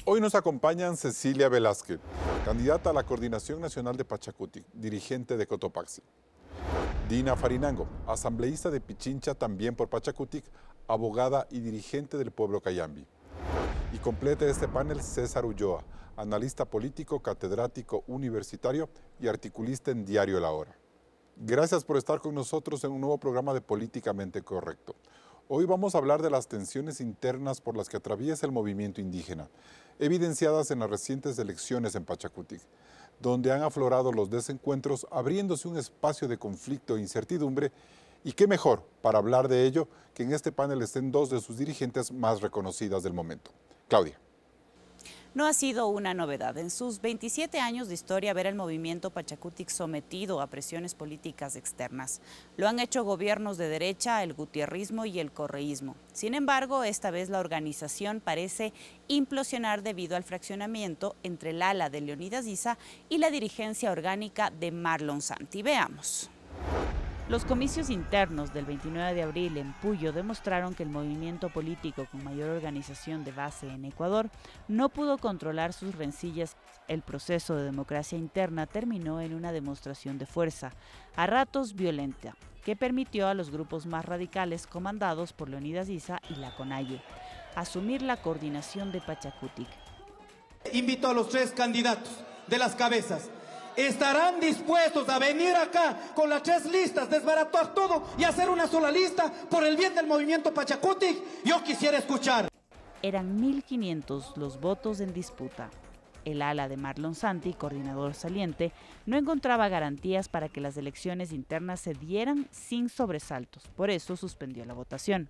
Hoy nos acompañan Cecilia Velázquez, candidata a la Coordinación Nacional de Pachacutic, dirigente de Cotopaxi. Dina Farinango, asambleísta de Pichincha, también por Pachacutic, abogada y dirigente del pueblo Cayambi. Y completa este panel César Ulloa, analista político, catedrático universitario y articulista en Diario La Hora. Gracias por estar con nosotros en un nuevo programa de Políticamente Correcto. Hoy vamos a hablar de las tensiones internas por las que atraviesa el movimiento indígena, evidenciadas en las recientes elecciones en Pachacutic, donde han aflorado los desencuentros, abriéndose un espacio de conflicto e incertidumbre. Y qué mejor para hablar de ello que en este panel estén dos de sus dirigentes más reconocidas del momento. Claudia. No ha sido una novedad. En sus 27 años de historia, ver al movimiento Pachacutic sometido a presiones políticas externas. Lo han hecho gobiernos de derecha, el gutierrismo y el correísmo. Sin embargo, esta vez la organización parece implosionar debido al fraccionamiento entre el ala de Leonidas Issa y la dirigencia orgánica de Marlon Santi. Veamos. Los comicios internos del 29 de abril en Puyo demostraron que el movimiento político con mayor organización de base en Ecuador no pudo controlar sus rencillas. El proceso de democracia interna terminó en una demostración de fuerza, a ratos violenta, que permitió a los grupos más radicales comandados por Leonidas Issa y la CONAIE asumir la coordinación de Pachacutic. Invito a los tres candidatos de las cabezas. ¿Estarán dispuestos a venir acá con las tres listas, desbaratar todo y hacer una sola lista por el bien del movimiento Pachacutic? Yo quisiera escuchar. Eran 1.500 los votos en disputa. El ala de Marlon Santi, coordinador saliente, no encontraba garantías para que las elecciones internas se dieran sin sobresaltos. Por eso suspendió la votación.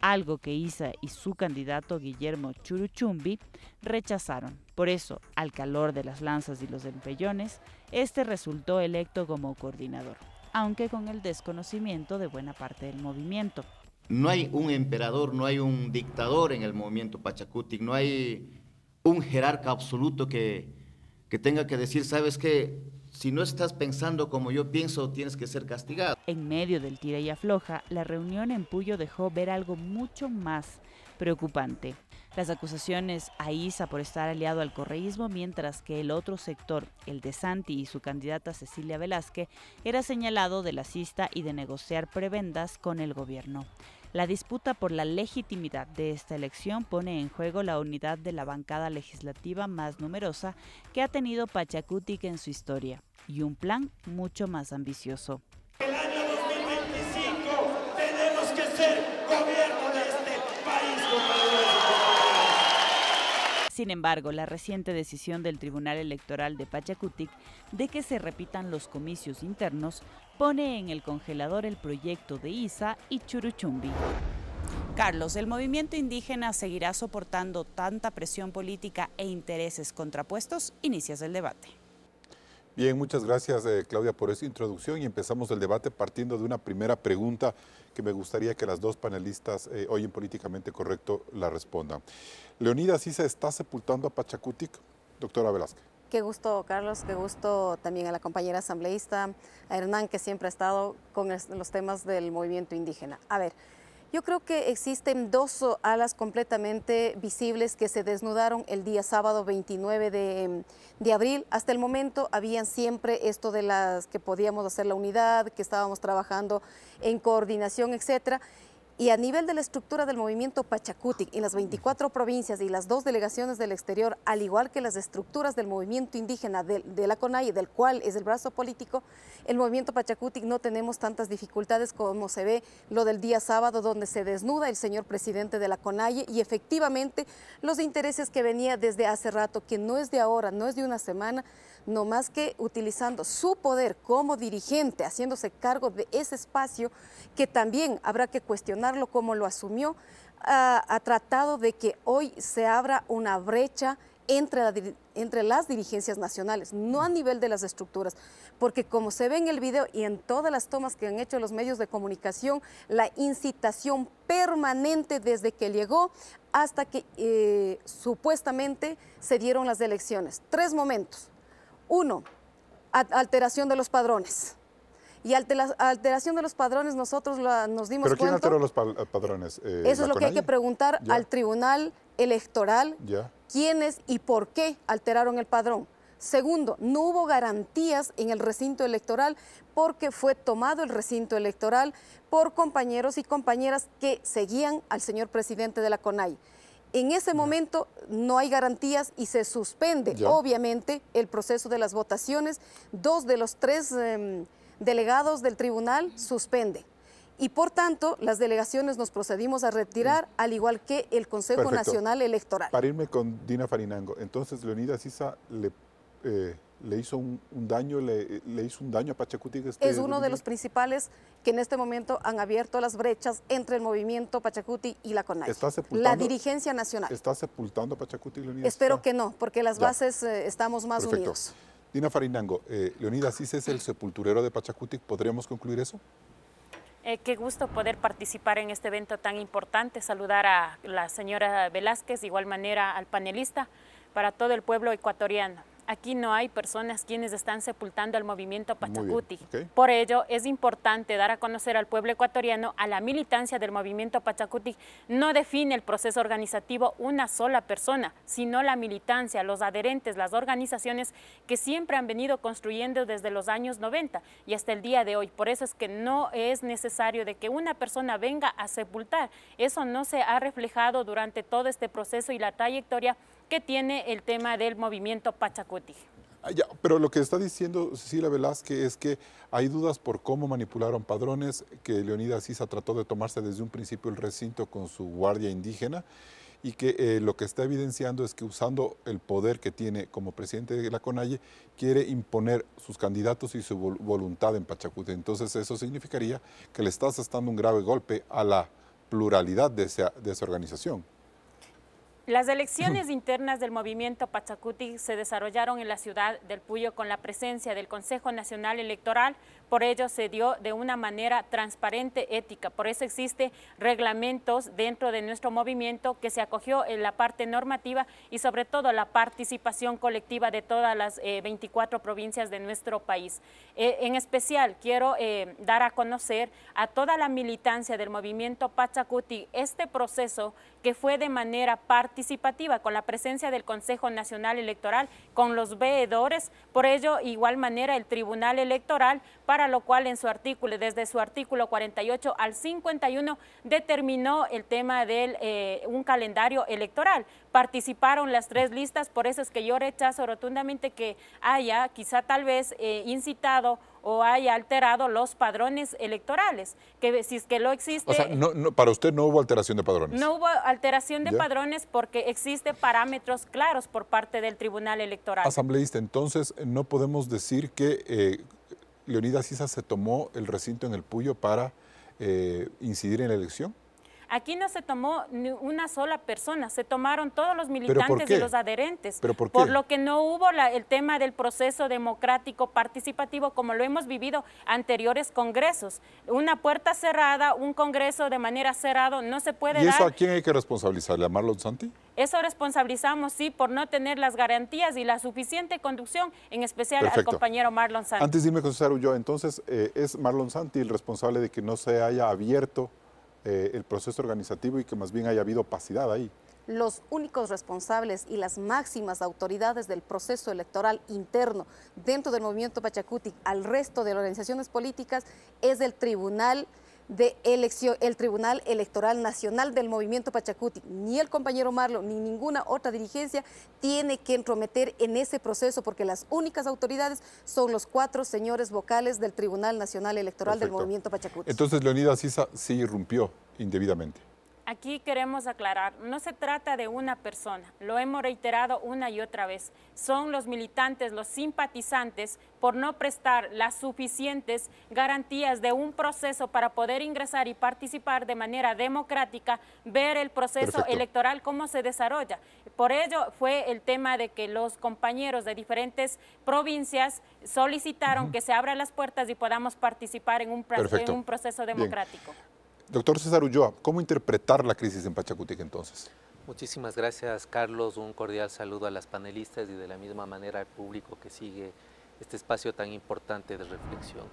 Algo que Issa y su candidato Guillermo Churuchumbi rechazaron. Por eso, al calor de las lanzas y los empellones, este resultó electo como coordinador, aunque con el desconocimiento de buena parte del movimiento. No hay un emperador, no hay un dictador en el movimiento Pachacutic, no hay un jerarca absoluto que tenga que decir, ¿sabes qué? Si no estás pensando como yo pienso, tienes que ser castigado. En medio del tira y afloja, la reunión en Puyo dejó ver algo mucho más preocupante. Las acusaciones a Issa por estar aliado al correísmo, mientras que el otro sector, el de Santi y su candidata Cecilia Velázquez, era señalado de lacista y de negociar prebendas con el gobierno. La disputa por la legitimidad de esta elección pone en juego la unidad de la bancada legislativa más numerosa que ha tenido Pachacutic en su historia y un plan mucho más ambicioso. El año 2025 tenemos que ser gobierno de este país, compañeros. Sin embargo, la reciente decisión del Tribunal Electoral de Pachacutic de que se repitan los comicios internos pone en el congelador el proyecto de Issa y Churuchumbi. Carlos, ¿el movimiento indígena seguirá soportando tanta presión política e intereses contrapuestos? Inicias el debate. Bien, muchas gracias Claudia por esa introducción y empezamos el debate partiendo de una primera pregunta que me gustaría que las dos panelistas hoy en Políticamente Correcto la respondan. ¿Leonidas Issa está sepultando a Pachacutic? Doctora Velázquez. Qué gusto, Carlos, qué gusto también a la compañera asambleísta, a Hernán, que siempre ha estado con los temas del movimiento indígena. A ver, yo creo que existen dos alas completamente visibles que se desnudaron el día sábado 29 de abril. Hasta el momento habían siempre esto de las que podíamos hacer la unidad, que estábamos trabajando en coordinación, etcétera. Y a nivel de la estructura del movimiento Pachacutic, en las 24 provincias y las 2 delegaciones del exterior, al igual que las estructuras del movimiento indígena de la CONAIE, del cual es el brazo político, el movimiento Pachacutic no tenemos tantas dificultades como se ve lo del día sábado, donde se desnuda el señor presidente de la CONAIE y efectivamente los intereses que venía desde hace rato, que no es de ahora, no es de una semana, no más que utilizando su poder como dirigente, haciéndose cargo de ese espacio que también habrá que cuestionarlo como lo asumió, ha tratado de que hoy se abra una brecha entre las dirigencias nacionales, no a nivel de las estructuras, porque como se ve en el video y en todas las tomas que han hecho los medios de comunicación, la incitación permanente desde que llegó hasta que supuestamente se dieron las elecciones. 3 momentos. 1, alteración de los padrones. Y alteración de los padrones nosotros nos dimos cuenta. ¿Pero quién alteró los padrones? Eso es lo que hay que preguntar al tribunal electoral, Ya. quiénes y por qué alteraron el padrón. Segundo, no hubo garantías en el recinto electoral porque fue tomado el recinto electoral por compañeros y compañeras que seguían al señor presidente de la CONAIE. En ese momento no hay garantías y se suspende, obviamente, el proceso de las votaciones. 2 de los 3 delegados del tribunal suspenden. Y por tanto, las delegaciones nos procedimos a retirar, al igual que el Consejo Nacional Electoral. Para irme con Dina Farinango, entonces Leonidas Issa le hizo un daño, le hizo un daño a Pachacutic. Es uno de los principales que en este momento han abierto las brechas entre el movimiento Pachacutic y la CONAIE. La dirigencia nacional. ¿Está sepultando a Pachacutic, Leonidas? Espero que no, porque las bases estamos más unidos. Dina Farinango, Leonidas Issa es el sepulturero de Pachacutic, ¿podríamos concluir eso? Qué gusto poder participar en este evento tan importante, saludar a la señora Velázquez, de igual manera al panelista, para todo el pueblo ecuatoriano. Aquí no hay personas quienes están sepultando al movimiento Pachacutic. Por ello, es importante dar a conocer al pueblo ecuatoriano, a la militancia del movimiento Pachacutic. No define el proceso organizativo una sola persona, sino la militancia, los adherentes, las organizaciones que siempre han venido construyendo desde los años 90 y hasta el día de hoy. Por eso es que no es necesario de que una persona venga a sepultar. Eso no se ha reflejado durante todo este proceso y la trayectoria que tiene el tema del movimiento Pachacutic. Pero lo que está diciendo Cecilia Velázquez es que hay dudas por cómo manipularon padrones, que Leonidas Issa trató de tomarse desde un principio el recinto con su guardia indígena y que lo que está evidenciando es que usando el poder que tiene como presidente de la CONAIE, quiere imponer sus candidatos y su voluntad en Pachacutic. Entonces eso significaría que le estás dando un grave golpe a la pluralidad de esa organización. Las elecciones internas del movimiento Pachacutic se desarrollaron en la ciudad del Puyo con la presencia del Consejo Nacional Electoral. Por ello se dio de una manera transparente, ética. Por eso existen reglamentos dentro de nuestro movimiento que se acogió en la parte normativa y sobre todo la participación colectiva de todas las 24 provincias de nuestro país. En especial quiero dar a conocer a toda la militancia del movimiento Pachacutic este proceso que fue de manera participativa con la presencia del Consejo Nacional Electoral, con los veedores, por ello igual manera el Tribunal Electoral, para lo cual en su artículo, desde su artículo 48 al 51, determinó el tema de un calendario electoral. Participaron las 3 listas, por eso es que yo rechazo rotundamente que haya quizá tal vez incitado o haya alterado los padrones electorales, que si es que lo existe... O sea, para usted no hubo alteración de padrones. No hubo alteración de padrones porque existen parámetros claros por parte del Tribunal Electoral. Asambleísta, entonces no podemos decir que Leonidas Issa se tomó el recinto en el Puyo para incidir en la elección. Aquí no se tomó ni una sola persona, se tomaron todos los militantes y los adherentes. ¿Pero por qué? Por lo que no hubo el tema del proceso democrático participativo como lo hemos vivido anteriores congresos. Una puerta cerrada, un congreso de manera cerrada, no se puede dar. ¿Y eso a quién hay que responsabilizarle? ¿A Marlon Santi? Eso responsabilizamos, sí, por no tener las garantías y la suficiente conducción, en especial al compañero Marlon Santi. Antes de irme con César Ulloa, entonces, ¿es Marlon Santi el responsable de que no se haya abierto el proceso organizativo y que más bien haya habido opacidad ahí? Los únicos responsables y las máximas autoridades del proceso electoral interno dentro del movimiento Pachacutic al resto de las organizaciones políticas es el Tribunal Electoral Nacional del movimiento Pachacutic. Ni el compañero Marlon ni ninguna otra dirigencia tiene que entrometer en ese proceso porque las únicas autoridades son los 4 señores vocales del Tribunal Nacional Electoral del movimiento Pachacutic. Entonces Leonidas Issa sí irrumpió indebidamente. Aquí queremos aclarar, no se trata de una persona, lo hemos reiterado una y otra vez. Son los militantes, los simpatizantes, por no prestar las suficientes garantías de un proceso para poder ingresar y participar de manera democrática, ver el proceso electoral cómo se desarrolla. Por ello fue el tema de que los compañeros de diferentes provincias solicitaron que se abran las puertas y podamos participar en un proceso democrático. Bien. Doctor César Ulloa, ¿cómo interpretar la crisis en Pachacutic entonces? Muchísimas gracias, Carlos. Un cordial saludo a las panelistas y de la misma manera al público que sigue este espacio tan importante de reflexión.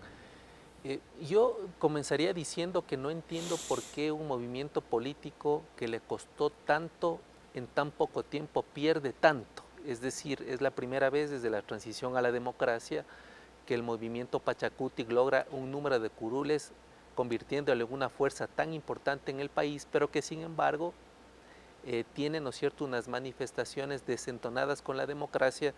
Yo comenzaría diciendo que no entiendo por qué un movimiento político que le costó tanto en tan poco tiempo pierde tanto. Es decir, es la primera vez desde la transición a la democracia que el movimiento Pachacutic logra un número de curules convirtiéndolo en una fuerza tan importante en el país, pero que sin embargo tiene, ¿no es cierto?, unas manifestaciones desentonadas con la democracia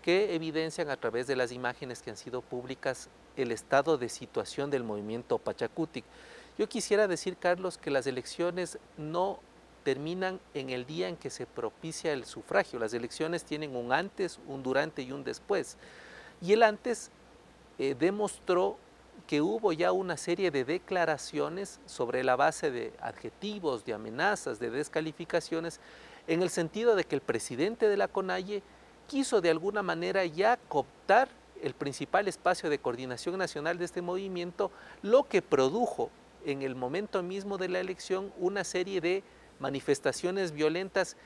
que evidencian a través de las imágenes que han sido públicas el estado de situación del movimiento Pachacutic. Yo quisiera decir, Carlos, que las elecciones no terminan en el día en que se propicia el sufragio. Las elecciones tienen un antes, un durante y un después. Y el antes demostró que hubo ya una serie de declaraciones sobre la base de adjetivos, de amenazas, de descalificaciones, en el sentido de que el presidente de la CONAIE quiso de alguna manera ya cooptar el principal espacio de coordinación nacional de este movimiento, lo que produjo en el momento mismo de la elección una serie de manifestaciones violentas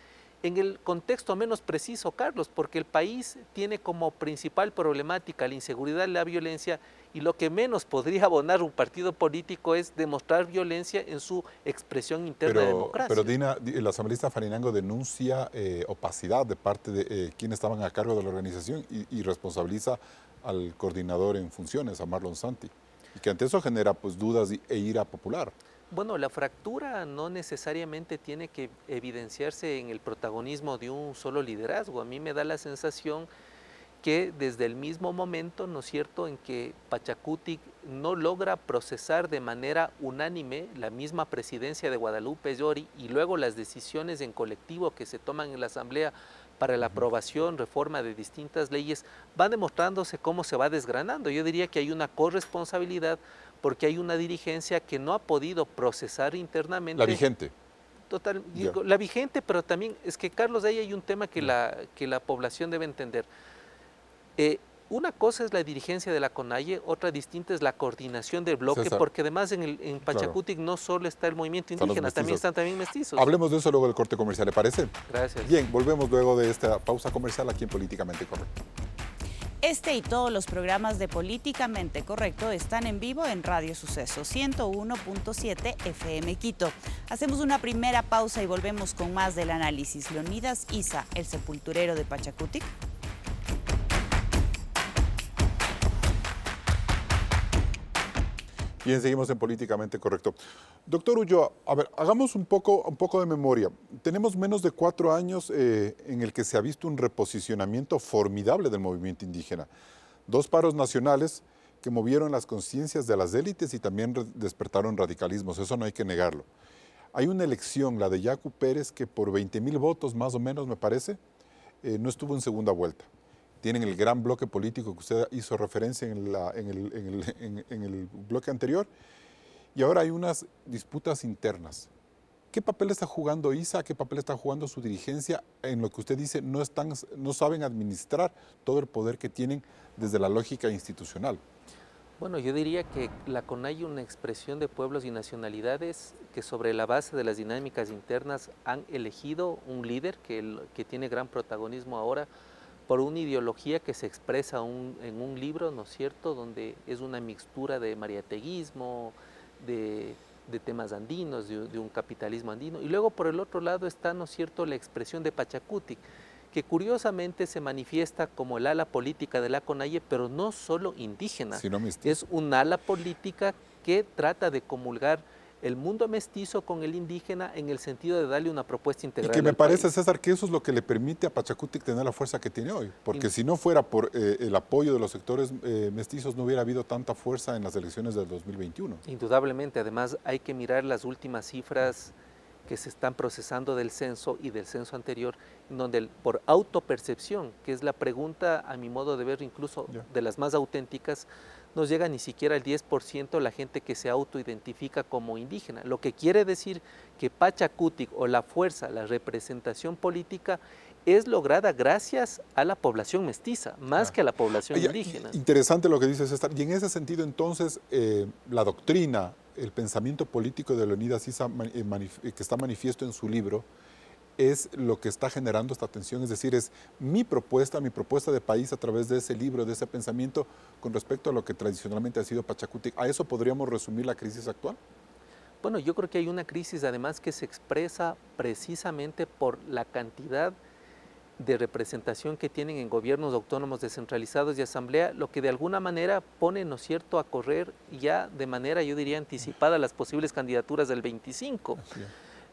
en el contexto menos preciso, Carlos, porque el país tiene como principal problemática la inseguridad y la violencia, y lo que menos podría abonar un partido político es demostrar violencia en su expresión interna de democracia. Pero Dina, el asambleísta Farinango denuncia opacidad de parte de quienes estaban a cargo de la organización y responsabiliza al coordinador en funciones, a Marlon Santi, y que ante eso genera pues dudas e ira popular. Bueno, la fractura no necesariamente tiene que evidenciarse en el protagonismo de un solo liderazgo. A mí me da la sensación que desde el mismo momento, ¿no es cierto?, en que Pachacutic no logra procesar de manera unánime la misma presidencia de Guadalupe Llori y luego las decisiones en colectivo que se toman en la Asamblea para la aprobación, reforma de distintas leyes, van demostrándose cómo se va desgranando. Yo diría que hay una corresponsabilidad porque hay una dirigencia que no ha podido procesar internamente. La vigente. Total, digo, la vigente, pero también es que, Carlos, ahí hay un tema que la población debe entender. Una cosa es la dirigencia de la CONAIE, otra distinta es la coordinación del bloque, César, porque además en Pachacutic no solo está el movimiento indígena, están también mestizos. Hablemos de eso luego del corte comercial, ¿le parece? Gracias. Bien, volvemos luego de esta pausa comercial aquí en Políticamente Correcto. Este y todos los programas de Políticamente Correcto están en vivo en Radio Suceso 101.7 FM Quito. Hacemos una primera pausa y volvemos con más del análisis. Leonidas Issa, el sepulturero de Pachacutic. Bien, seguimos en Políticamente Correcto. Doctor Ulloa, a ver, hagamos un poco de memoria. Tenemos menos de 4 años en el que se ha visto un reposicionamiento formidable del movimiento indígena. 2 paros nacionales que movieron las conciencias de las élites y también despertaron radicalismos, eso no hay que negarlo. Hay una elección, la de Yacu Pérez, que por 20.000 votos más o menos, me parece, no estuvo en segunda vuelta. Tienen el gran bloque político que usted hizo referencia en el bloque anterior, y ahora hay unas disputas internas. ¿Qué papel está jugando ISA? ¿Qué papel está jugando su dirigencia en lo que usted dice no saben administrar todo el poder que tienen desde la lógica institucional? Bueno, yo diría que la CONAIE es una expresión de pueblos y nacionalidades que sobre la base de las dinámicas internas han elegido un líder que tiene gran protagonismo ahora, por una ideología que se expresa en un libro, ¿no es cierto?, donde es una mixtura de mariateguismo, de temas andinos, de un capitalismo andino. Y luego por el otro lado está, ¿no es cierto?, la expresión de Pachacutic, que curiosamente se manifiesta como el ala política de la CONAIE, pero no solo indígena, es un ala política que trata de comulgar el mundo mestizo con el indígena en el sentido de darle una propuesta integral. Y que me parece, César, que eso es lo que le permite a Pachacutic tener la fuerza que tiene hoy, porque si no fuera por el apoyo de los sectores mestizos no hubiera habido tanta fuerza en las elecciones del 2021. Indudablemente, además hay que mirar las últimas cifras que se están procesando del censo y del censo anterior, donde por autopercepción, que es la pregunta a mi modo de ver incluso de las más auténticas, no llega ni siquiera al 10% la gente que se autoidentifica como indígena, lo que quiere decir que Pachacutic o la fuerza, la representación política es lograda gracias a la población mestiza, más que a la población indígena. Interesante lo que dice César, y en ese sentido entonces la doctrina, el pensamiento político de Leonidas Issa que está manifiesto en su libro, es lo que está generando esta tensión, es decir, es mi propuesta de país a través de ese libro, de ese pensamiento con respecto a lo que tradicionalmente ha sido Pachacutic. ¿A eso podríamos resumir la crisis actual? Bueno, yo creo que hay una crisis además que se expresa precisamente por la cantidad de representación que tienen en gobiernos autónomos descentralizados y asamblea, lo que de alguna manera pone, ¿no es cierto?, a correr ya de manera, yo diría, anticipada las posibles candidaturas del 25.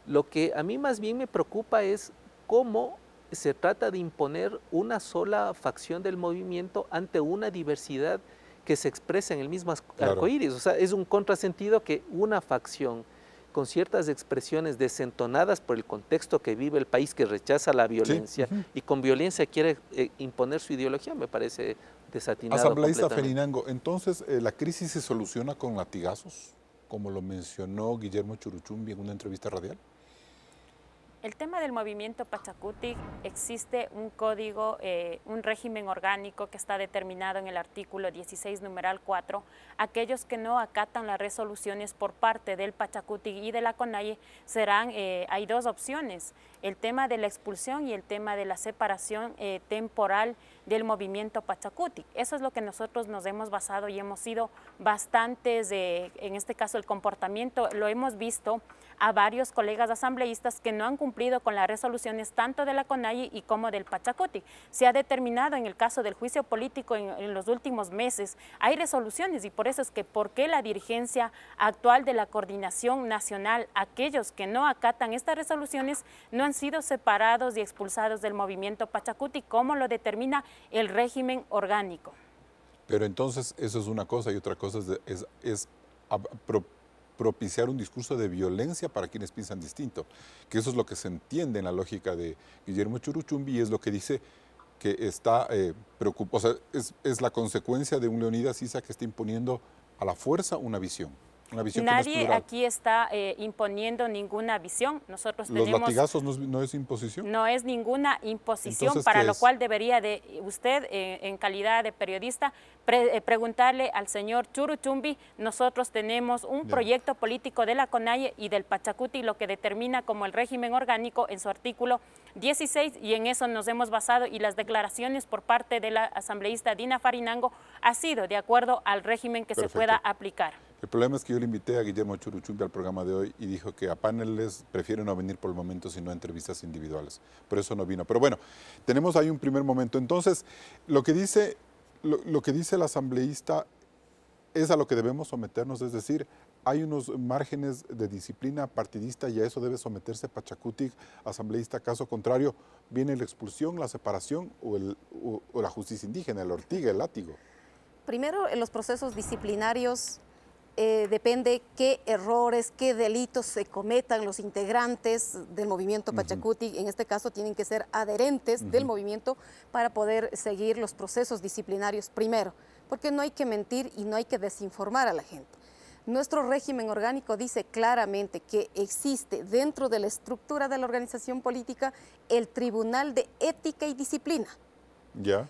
Lo que a mí más bien me preocupa es cómo se trata de imponer una sola facción del movimiento ante una diversidad que se expresa en el mismo arcoíris. O sea, es un contrasentido que una facción con ciertas expresiones desentonadas por el contexto que vive el país, que rechaza la violencia y con violencia quiere imponer su ideología, me parece desatinado. Asambleísta Farinango, entonces la crisis se soluciona con latigazos, como lo mencionó Guillermo Churuchumbi en una entrevista radial. El tema del movimiento Pachacutic, existe un código, un régimen orgánico que está determinado en el artículo 16, numeral 4. Aquellos que no acatan las resoluciones por parte del Pachacutic y de la CONAIE serán, hay dos opciones, el tema de la expulsión y el tema de la separación temporal del movimiento Pachacutic. Eso es lo que nosotros nos hemos basado y hemos sido bastantes, en este caso el comportamiento, lo hemos visto a varios colegas asambleístas que no han cumplido con las resoluciones tanto de la CONAIE y como del Pachacutic. Se ha determinado en el caso del juicio político en los últimos meses, hay resoluciones y por eso es que por qué la dirigencia actual de la Coordinación Nacional, aquellos que no acatan estas resoluciones, no han sido separados y expulsados del movimiento Pachacutic, como lo determina el régimen orgánico. Pero entonces eso es una cosa y otra cosa es propiciar un discurso de violencia para quienes piensan distinto, que eso es lo que se entiende en la lógica de Guillermo Churuchumbi y es lo que dice que está preocupado, o sea, es la consecuencia de un Leonidas Issa que está imponiendo a la fuerza una visión. Nadie aquí está imponiendo ninguna visión. Nosotros ¿Los latigazos no es imposición? No es ninguna imposición. Entonces, para lo cual debería de usted, en calidad de periodista, preguntarle al señor Churuchumbi. Nosotros tenemos un proyecto político de la CONAIE y del Pachacutic, lo que determina como el régimen orgánico en su artículo 16, y en eso nos hemos basado, y las declaraciones por parte de la asambleísta Dina Farinango ha sido de acuerdo al régimen que se pueda aplicar. El problema es que yo le invité a Guillermo Churuchumbi al programa de hoy y dijo que a paneles prefiere no venir por el momento, sino a entrevistas individuales. Por eso no vino. Pero bueno, tenemos ahí un primer momento. Entonces, lo que dice el asambleísta es a lo que debemos someternos, es decir, hay unos márgenes de disciplina partidista y a eso debe someterse Pachacutic, asambleísta. Caso contrario, viene la expulsión, la separación o la justicia indígena, el ortiga, el látigo. Primero, en los procesos disciplinarios depende qué errores, qué delitos se cometan los integrantes del movimiento Pachacutic. En este caso tienen que ser adherentes del movimiento para poder seguir los procesos disciplinarios primero, porque no hay que mentir y no hay que desinformar a la gente. Nuestro régimen orgánico dice claramente que existe dentro de la estructura de la organización política el Tribunal de Ética y Disciplina.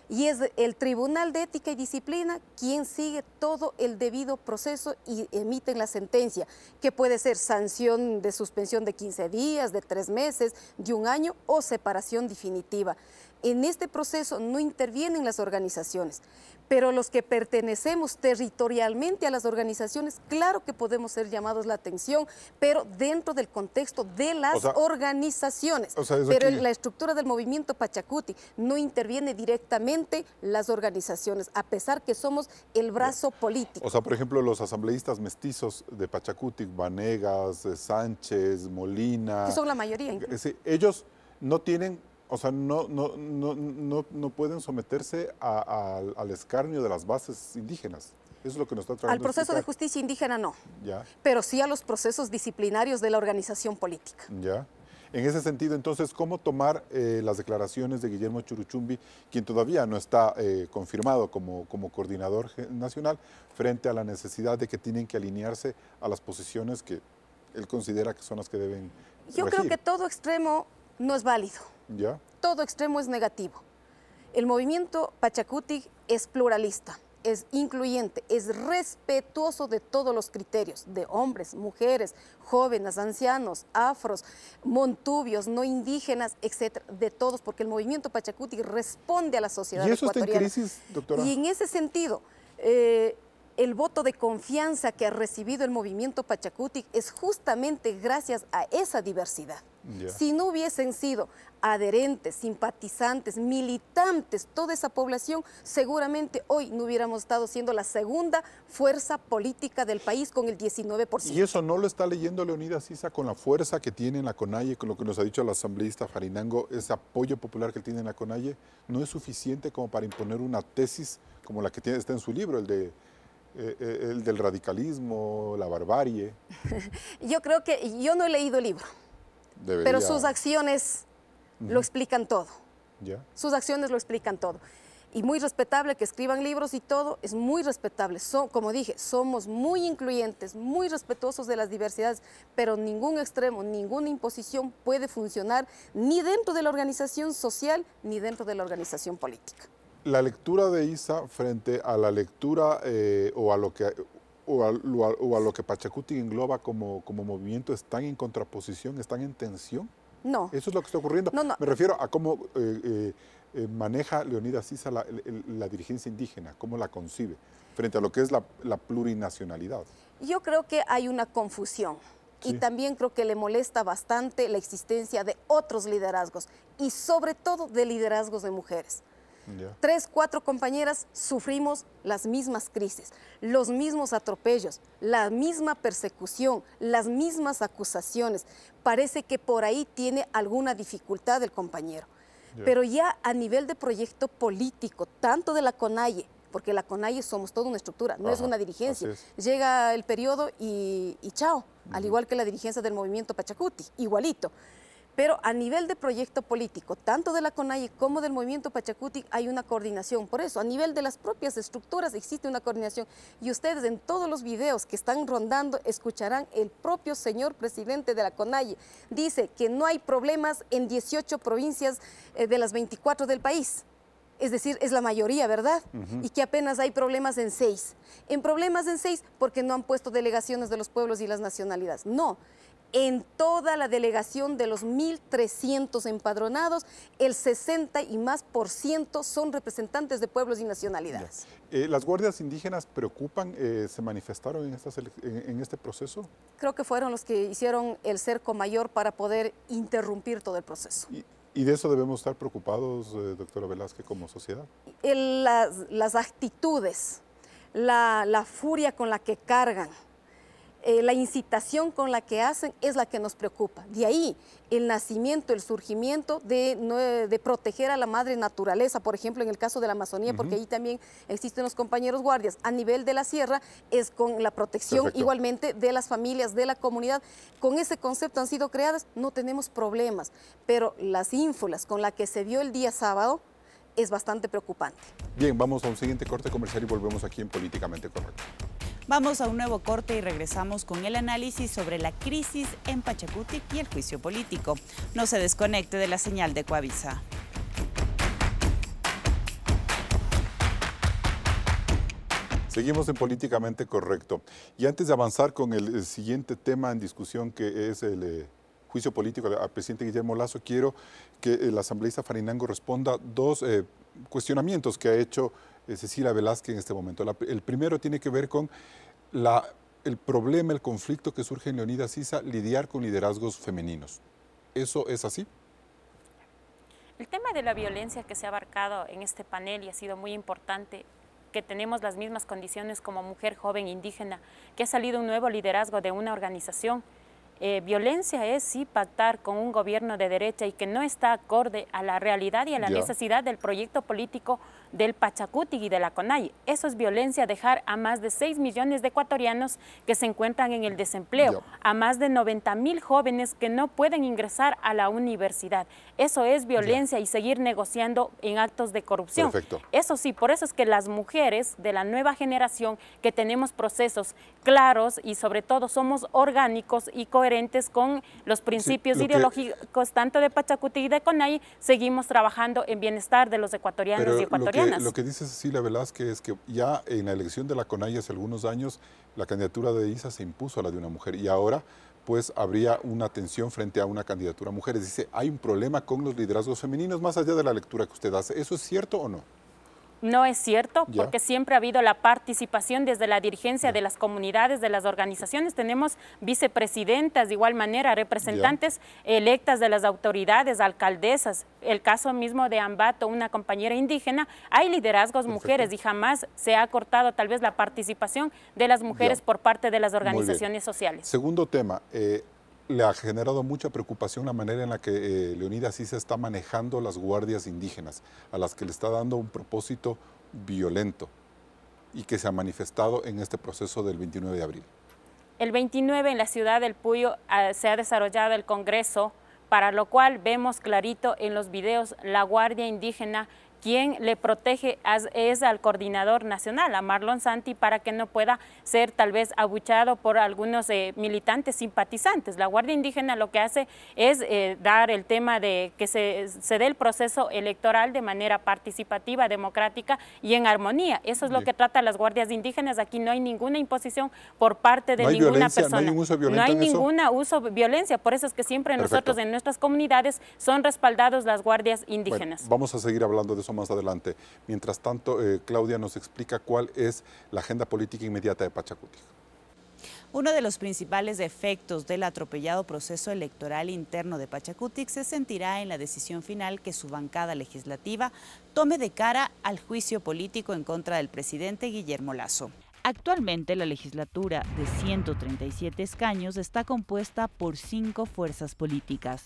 Y es el Tribunal de Ética y Disciplina quien sigue todo el debido proceso y emiten la sentencia, que puede ser sanción de suspensión de 15 días, de 3 meses, de 1 año o separación definitiva. En este proceso no intervienen las organizaciones, pero los que pertenecemos territorialmente a las organizaciones, claro que podemos ser llamados la atención, pero dentro del contexto de las organizaciones. Pero en la estructura del movimiento Pachacutic no interviene directamente las organizaciones, a pesar que somos el brazo político. O sea, por ejemplo, los asambleístas mestizos de Pachacutic, Vanegas, Sánchez, Molina... Que son la mayoría. Ellos no tienen... O sea, no pueden someterse al escarnio de las bases indígenas. Eso es lo que nos está tratando Al proceso de justicia indígena no, pero sí a los procesos disciplinarios de la organización política. En ese sentido, entonces, ¿cómo tomar las declaraciones de Guillermo Churuchumbi, quien todavía no está confirmado como coordinador nacional, frente a la necesidad de que tienen que alinearse a las posiciones que él considera que son las que deben regir? Creo que todo extremo no es válido. Todo extremo es negativo. El movimiento Pachacutic es pluralista, es incluyente, es respetuoso de todos los criterios, de hombres, mujeres, jóvenes, ancianos, afros, montubios, no indígenas, etcétera, de todos, porque el movimiento Pachacutic responde a la sociedad ecuatoriana. ¿Y eso está en crisis, doctora? Y en ese sentido, el voto de confianza que ha recibido el movimiento Pachacutic es justamente gracias a esa diversidad. Si no hubiesen sido adherentes, simpatizantes, militantes, toda esa población, seguramente hoy no hubiéramos estado siendo la segunda fuerza política del país con el 19%. ¿Y eso no lo está leyendo Leonidas Issa con la fuerza que tiene en la CONAIE, con lo que nos ha dicho el asambleísta Farinango, ese apoyo popular que tiene en la CONAIE? ¿No es suficiente como para imponer una tesis como la que está en su libro, el del radicalismo, la barbarie? Yo creo que yo no he leído el libro. Pero sus acciones lo explican todo. Sus acciones lo explican todo. Y muy respetable que escriban libros y todo, es muy respetable. Como dije, somos muy incluyentes, muy respetuosos de las diversidades, pero ningún extremo, ninguna imposición puede funcionar ni dentro de la organización social ni dentro de la organización política. La lectura de Issa frente a la lectura o a lo que Pachacutic engloba como movimiento, ¿están en contraposición, están en tensión? No. ¿Eso es lo que está ocurriendo? No. Me refiero a cómo maneja Leonidas Issa la dirigencia indígena, cómo la concibe, frente a lo que es la plurinacionalidad. Yo creo que hay una confusión. Sí. Y también creo que le molesta bastante la existencia de otros liderazgos y sobre todo de liderazgos de mujeres. 3, 4 compañeras sufrimos las mismas crisis, los mismos atropellos, la misma persecución, las mismas acusaciones. Parece que por ahí tiene alguna dificultad el compañero. Pero ya a nivel de proyecto político, tanto de la CONAIE, porque la CONAIE somos toda una estructura, no es una dirigencia. Llega el periodo y chao, al igual que la dirigencia del movimiento Pachacutic, igualito. Pero a nivel de proyecto político, tanto de la CONAIE como del movimiento Pachacutic, hay una coordinación. Por eso, a nivel de las propias estructuras existe una coordinación. Y ustedes en todos los videos que están rondando escucharán el propio señor presidente de la CONAIE. Dice que no hay problemas en 18 provincias de las 24 del país. Es decir, es la mayoría, ¿verdad? Y que apenas hay problemas en 6. En problemas en 6 porque no han puesto delegaciones de los pueblos y las nacionalidades. No. En toda la delegación de los 1.300 empadronados, el 60% y más son representantes de pueblos y nacionalidades. ¿Las guardias indígenas preocupan, se manifestaron en este proceso? Creo que fueron los que hicieron el cerco mayor para poder interrumpir todo el proceso. ¿Y de eso debemos estar preocupados, doctora Velázquez, como sociedad? Las actitudes, la furia con la que cargan, la incitación con la que hacen es la que nos preocupa. De ahí el nacimiento, el surgimiento de proteger a la madre naturaleza, por ejemplo, en el caso de la Amazonía, porque ahí también existen los compañeros guardias. A nivel de la sierra es con la protección igualmente de las familias, de la comunidad. Con ese concepto han sido creadas, no tenemos problemas, pero las ínfulas con las que se vio el día sábado es bastante preocupante. Bien, vamos a un siguiente corte comercial y volvemos aquí en Políticamente Correcto. Vamos a un nuevo corte y regresamos con el análisis sobre la crisis en Pachacutic y el juicio político. No se desconecte de la señal de Coavisa. Seguimos en Políticamente Correcto. Y antes de avanzar con el siguiente tema en discusión, que es el juicio político al presidente Guillermo Lasso, quiero que el asambleísta Farinango responda 2 cuestionamientos que ha hecho Cecilia Velázquez en este momento. El primero tiene que ver con el problema, el conflicto que surge en Leonidas Issa, lidiar con liderazgos femeninos. ¿Eso es así? El tema de la violencia que se ha abarcado en este panel y ha sido muy importante, que tenemos las mismas condiciones como mujer joven indígena, que ha salido un nuevo liderazgo de una organización. Violencia es sí pactar con un gobierno de derecha y que no está acorde a la realidad y a la necesidad del proyecto político del Pachacutic y de la CONAIE. Eso es violencia, dejar a más de 6 millones de ecuatorianos que se encuentran en el desempleo, a más de 90.000 jóvenes que no pueden ingresar a la universidad. Eso es violencia y seguir negociando en actos de corrupción. Eso sí, por eso es que las mujeres de la nueva generación que tenemos procesos claros y sobre todo somos orgánicos y coherentes con los principios ideológicos tanto de Pachacutic y de CONAIE, seguimos trabajando en bienestar de los ecuatorianos y ecuatorianas. Lo que dice Cecilia Velázquez es que ya en la elección de la CONAIE hace algunos años la candidatura de Issa se impuso a la de una mujer y ahora pues habría una tensión frente a una candidatura a mujeres. Dice, hay un problema con los liderazgos femeninos más allá de la lectura que usted hace. ¿Eso es cierto o no? No es cierto, Ya. porque siempre ha habido la participación desde la dirigencia de las comunidades, de las organizaciones. Tenemos vicepresidentas, de igual manera, representantes electas de las autoridades, alcaldesas. El caso mismo de Ambato, una compañera indígena, hay liderazgos mujeres y jamás se ha cortado tal vez la participación de las mujeres por parte de las organizaciones sociales. Segundo tema, le ha generado mucha preocupación la manera en la que Leonidas Issa está manejando las guardias indígenas, a las que le está dando un propósito violento y que se ha manifestado en este proceso del 29 de abril. El 29 en la ciudad del Puyo se ha desarrollado el Congreso, para lo cual vemos clarito en los videos la Guardia Indígena. Quien le protege es al coordinador nacional, a Marlon Santi, para que no pueda ser tal vez abuchado por algunos militantes simpatizantes. La Guardia Indígena lo que hace es dar el tema de que se dé el proceso electoral de manera participativa, democrática y en armonía. Eso es lo que trata las guardias indígenas. Aquí no hay ninguna imposición por parte de ninguna persona. ¿No hay ningún uso violento No hay en eso? ningún uso de violencia. Por eso es que siempre nosotros en nuestras comunidades son respaldados las guardias indígenas. Bueno, vamos a seguir hablando de eso más adelante. Mientras tanto, Claudia nos explica cuál es la agenda política inmediata de Pachacutic. Uno de los principales efectos del atropellado proceso electoral interno de Pachacutic se sentirá en la decisión final que su bancada legislativa tome de cara al juicio político en contra del presidente Guillermo Lasso. Actualmente la legislatura de 137 escaños está compuesta por 5 fuerzas políticas.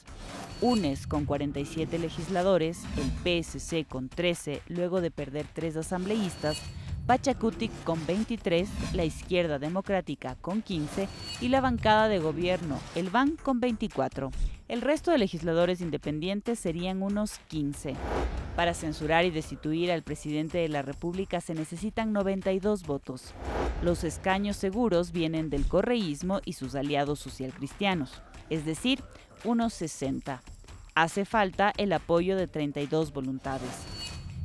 UNES con 47 legisladores, el PSC con 13, luego de perder 3 asambleístas, Pachacutic con 23, la Izquierda Democrática con 15 y la bancada de gobierno, el BAN, con 24. El resto de legisladores independientes serían unos 15. Para censurar y destituir al presidente de la República se necesitan 92 votos. Los escaños seguros vienen del correísmo y sus aliados socialcristianos, es decir, unos 60. Hace falta el apoyo de 32 voluntades.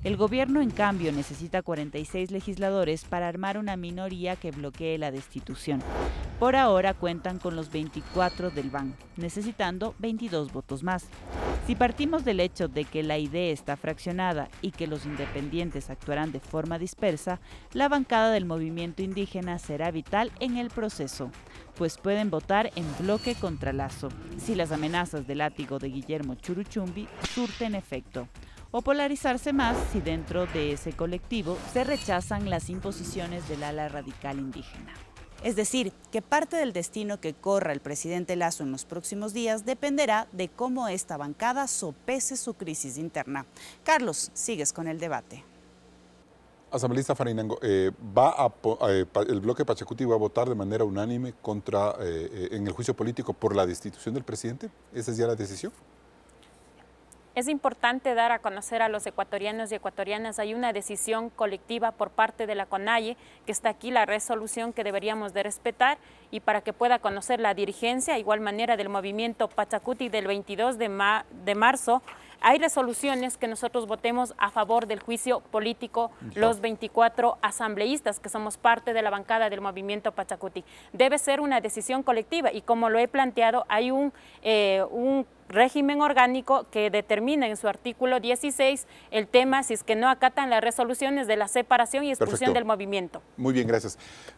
El gobierno, en cambio, necesita 46 legisladores para armar una minoría que bloquee la destitución. Por ahora cuentan con los 24 del BAN, necesitando 22 votos más. Si partimos del hecho de que la idea está fraccionada y que los independientes actuarán de forma dispersa, la bancada del movimiento indígena será vital en el proceso, pues pueden votar en bloque contra Lasso, si las amenazas de látigo de Guillermo Churuchumbi surten efecto, o polarizarse más si dentro de ese colectivo se rechazan las imposiciones del ala radical indígena. Es decir, que parte del destino que corra el presidente Lasso en los próximos días dependerá de cómo esta bancada sopese su crisis interna. Carlos, sigues con el debate. Asambleísta Farinango, el bloque Pachacutic va a votar de manera unánime en el juicio político por la destitución del presidente. ¿Esa es ya la decisión? Es importante dar a conocer a los ecuatorianos y ecuatorianas, hay una decisión colectiva por parte de la CONAIE, que está aquí la resolución que deberíamos de respetar, y para que pueda conocer la dirigencia, igual manera del movimiento Pachacutic del 22 de marzo, hay resoluciones que nosotros votemos a favor del juicio político, los 24 asambleístas que somos parte de la bancada del movimiento Pachacutic. Debe ser una decisión colectiva y como lo he planteado, hay un régimen orgánico que determina en su artículo 16 el tema si es que no acatan las resoluciones de la separación y expulsión del movimiento. Muy bien, gracias.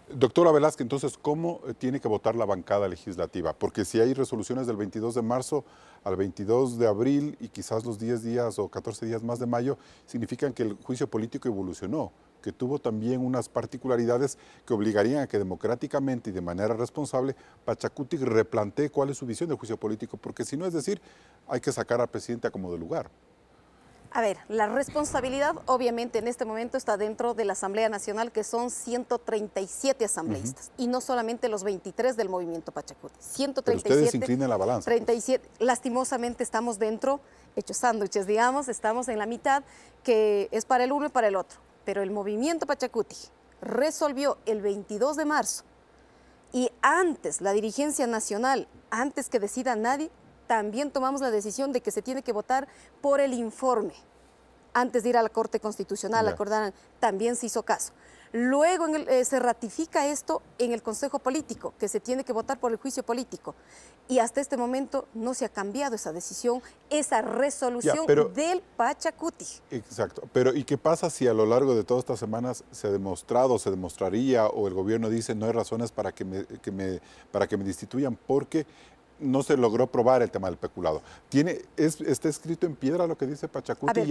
Doctora Velázquez, entonces, ¿cómo tiene que votar la bancada legislativa? Porque si hay resoluciones del 22 de marzo al 22 de abril y quizás los 10 días o 14 días más de mayo, significan que el juicio político evolucionó, que tuvo también unas particularidades que obligarían a que democráticamente y de manera responsable Pachacutic replantee cuál es su visión del juicio político, porque si no, es decir, hay que sacar al presidente a como de lugar. A ver, la responsabilidad obviamente en este momento está dentro de la Asamblea Nacional, que son 137 asambleístas, y no solamente los 23 del movimiento Pachacutic. 137. Pero ustedes inclinan la balanza. 37. Lastimosamente estamos dentro, hechos sándwiches, digamos, estamos en la mitad, que es para el uno y para el otro. Pero el movimiento Pachacutic resolvió el 22 de marzo y antes la dirigencia nacional, antes que decida nadie, también tomamos la decisión de que se tiene que votar por el informe. Antes de ir a la Corte Constitucional, acordarán, también se hizo caso. Luego se ratifica esto en el Consejo Político, que se tiene que votar por el juicio político. Y hasta este momento no se ha cambiado esa decisión, esa resolución del Pachacuti. Exacto. Pero ¿y qué pasa si a lo largo de todas estas semanas se ha demostrado, se demostraría, o el gobierno dice no hay razones para que me destituyan porque no se logró probar el tema del peculado? ¿Está escrito en piedra lo que dice Pachacuti?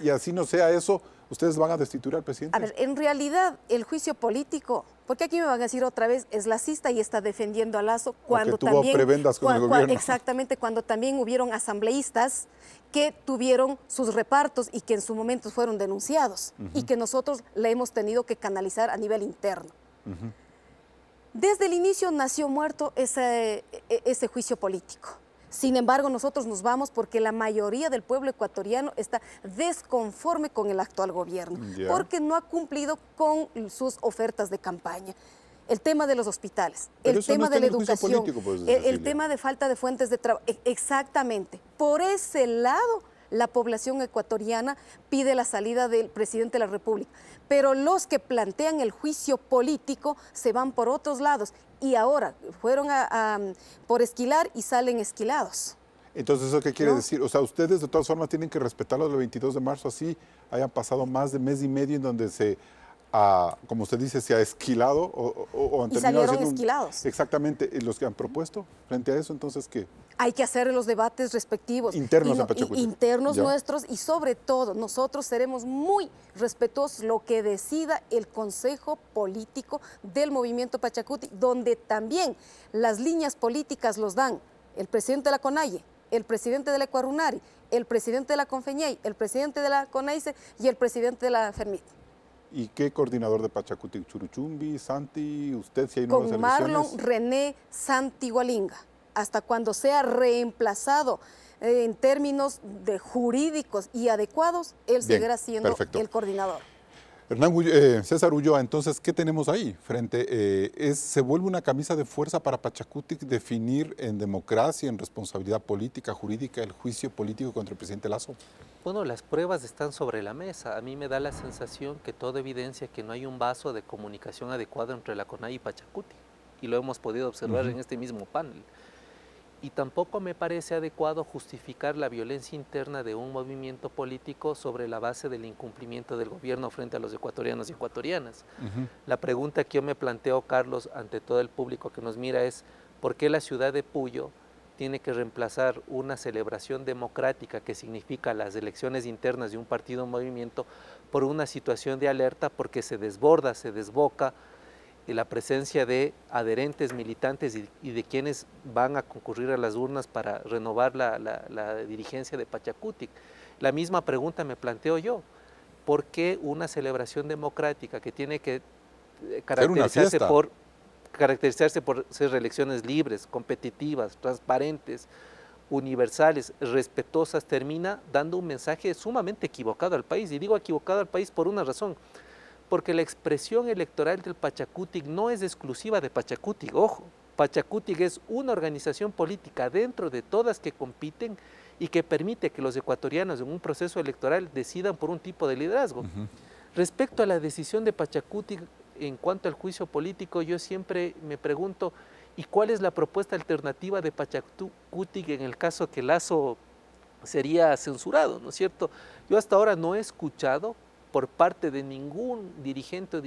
Y así no sea eso, ¿ustedes van a destituir al presidente? A ver, en realidad el juicio político, porque aquí me van a decir otra vez, es lacista y está defendiendo a Lazo cuando tuvo prebendas con el gobierno. Exactamente, cuando también hubieron asambleístas que tuvieron sus repartos y que en su momento fueron denunciados y que nosotros le hemos tenido que canalizar a nivel interno. Desde el inicio nació muerto ese juicio político. Sin embargo, nosotros nos vamos porque la mayoría del pueblo ecuatoriano está desconforme con el actual gobierno, porque no ha cumplido con sus ofertas de campaña. El tema de los hospitales, el tema de la educación, el tema de falta de fuentes de trabajo. Exactamente. Por ese lado, la población ecuatoriana pide la salida del presidente de la República. Pero los que plantean el juicio político se van por otros lados y ahora fueron por esquilar y salen esquilados. Entonces, ¿eso qué quiere decir? O sea, ustedes de todas formas tienen que respetar lo del 22 de marzo, así hayan pasado más de mes y medio en donde se, como usted dice, se ha esquilado o han y terminado salieron esquilados. Exactamente, los que han propuesto frente a eso, entonces, ¿qué? Hay que hacer los debates respectivos. Internos en Pachacuti. Internos nuestros y sobre todo nosotros seremos muy respetuosos lo que decida el Consejo Político del Movimiento Pachacuti, donde también las líneas políticas los dan el presidente de la CONAIE, el presidente de la Ecuarunari, el presidente de la Confeñey, el presidente de la CONAICE y el presidente de la FERMIT. ¿Y qué coordinador de Pachacuti? ¿Churuchumbi, Santi, usted si hay nuevas Con elecciones? Marlon René Santi Gualinga, hasta cuando sea reemplazado en términos de jurídicos y adecuados, él seguirá siendo el coordinador. César Ulloa, entonces, ¿qué tenemos ahí? ¿Se vuelve una camisa de fuerza para Pachacuti definir en democracia, en responsabilidad política, jurídica, el juicio político contra el presidente Lazo? Bueno, las pruebas están sobre la mesa. A mí me da la sensación que todo evidencia que no hay un vaso de comunicación adecuado entre la CONAIE y Pachacuti. Y lo hemos podido observar en este mismo panel. Y tampoco me parece adecuado justificar la violencia interna de un movimiento político sobre la base del incumplimiento del gobierno frente a los ecuatorianos y ecuatorianas. La pregunta que yo me planteo, Carlos, ante todo el público que nos mira es ¿por qué la ciudad de Puyo tiene que reemplazar una celebración democrática que significa las elecciones internas de un partido o movimiento por una situación de alerta porque se desborda, se desboca la presencia de adherentes, militantes y de quienes van a concurrir a las urnas para renovar la dirigencia de Pachacuti? La misma pregunta me planteo yo. ¿Por qué una celebración democrática que tiene que caracterizarse por ser elecciones libres, competitivas, transparentes, universales, respetuosas, termina dando un mensaje sumamente equivocado al país? Y digo equivocado al país por una razón. Porque la expresión electoral del Pachacuti no es exclusiva de Pachacuti, ojo. Pachacuti es una organización política dentro de todas que compiten y que permite que los ecuatorianos en un proceso electoral decidan por un tipo de liderazgo. Respecto a la decisión de Pachacuti en cuanto al juicio político, yo siempre me pregunto, ¿y cuál es la propuesta alternativa de Pachacuti en el caso que Lazo sería censurado, ¿no es cierto? Yo hasta ahora no he escuchado por parte de ningún dirigente,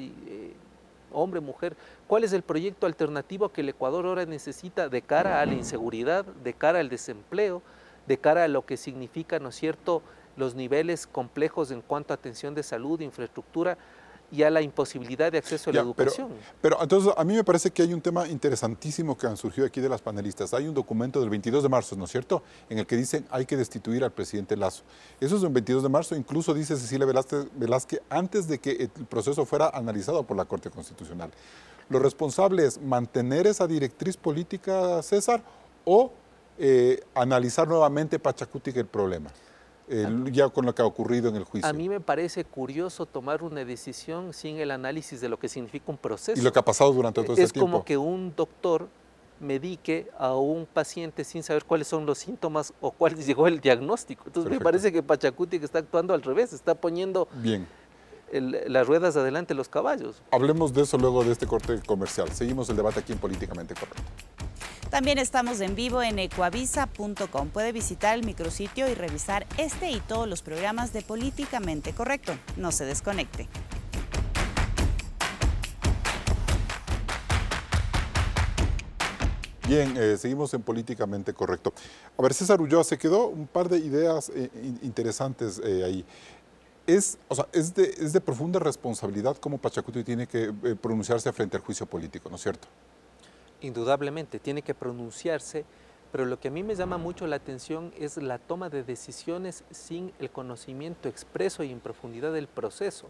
hombre, mujer, cuál es el proyecto alternativo que el Ecuador ahora necesita de cara a la inseguridad, de cara al desempleo, de cara a lo que significa, ¿no es cierto?, los niveles complejos en cuanto a atención de salud, infraestructura y a la imposibilidad de acceso a la educación. Pero entonces a mí me parece que hay un tema interesantísimo que han surgido aquí de las panelistas. Hay un documento del 22 de marzo, ¿no es cierto?, en el que dicen hay que destituir al presidente Lazo. Eso es del 22 de marzo, incluso dice Cecilia Velázquez antes de que el proceso fuera analizado por la Corte Constitucional. ¿Lo responsable es mantener esa directriz política, César, o analizar nuevamente Pachacuti el problema? Ya con lo que ha ocurrido en el juicio. A mí me parece curioso tomar una decisión sin el análisis de lo que significa un proceso. Y lo que ha pasado durante todo este tiempo. Es como que un doctor medique a un paciente sin saber cuáles son los síntomas o cuál llegó el diagnóstico. Entonces me parece que Pachacuti está actuando al revés, está poniendo las ruedas adelante de los caballos. Hablemos de eso luego de este corte comercial. Seguimos el debate aquí en Políticamente Correcto. También estamos en vivo en ecuavisa.com. Puede visitar el micrositio y revisar este y todos los programas de Políticamente Correcto. No se desconecte. Bien, seguimos en Políticamente Correcto. A ver, César Ulloa, se quedó un par de ideas interesantes ahí. Es de profunda responsabilidad cómo Pachacuti tiene que pronunciarse frente al juicio político, ¿no es cierto? Indudablemente, tiene que pronunciarse, pero lo que a mí me llama mucho la atención es la toma de decisiones sin el conocimiento expreso y en profundidad del proceso.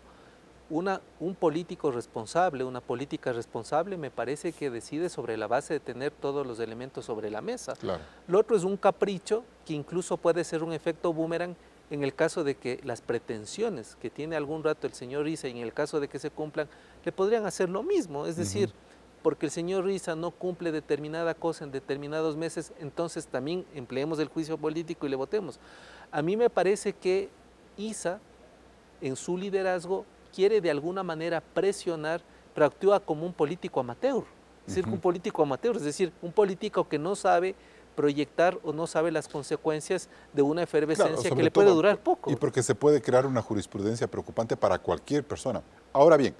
Un político responsable, una política responsable, me parece que decide sobre la base de tener todos los elementos sobre la mesa. Claro. Lo otro es un capricho que incluso puede ser un efecto boomerang en el caso de que las pretensiones que tiene algún rato el señor Riza y en el caso de que se cumplan, le podrían hacer lo mismo, es decir, porque el señor Riza no cumple determinada cosa en determinados meses, entonces también empleemos el juicio político y le votemos. A mí me parece que Isa, en su liderazgo, quiere de alguna manera presionar, pero actúa como un político amateur, es decir, un político amateur, es decir, un político que no sabe proyectar o no sabe las consecuencias de una efervescencia que le puede durar poco. Y porque se puede crear una jurisprudencia preocupante para cualquier persona. Ahora bien,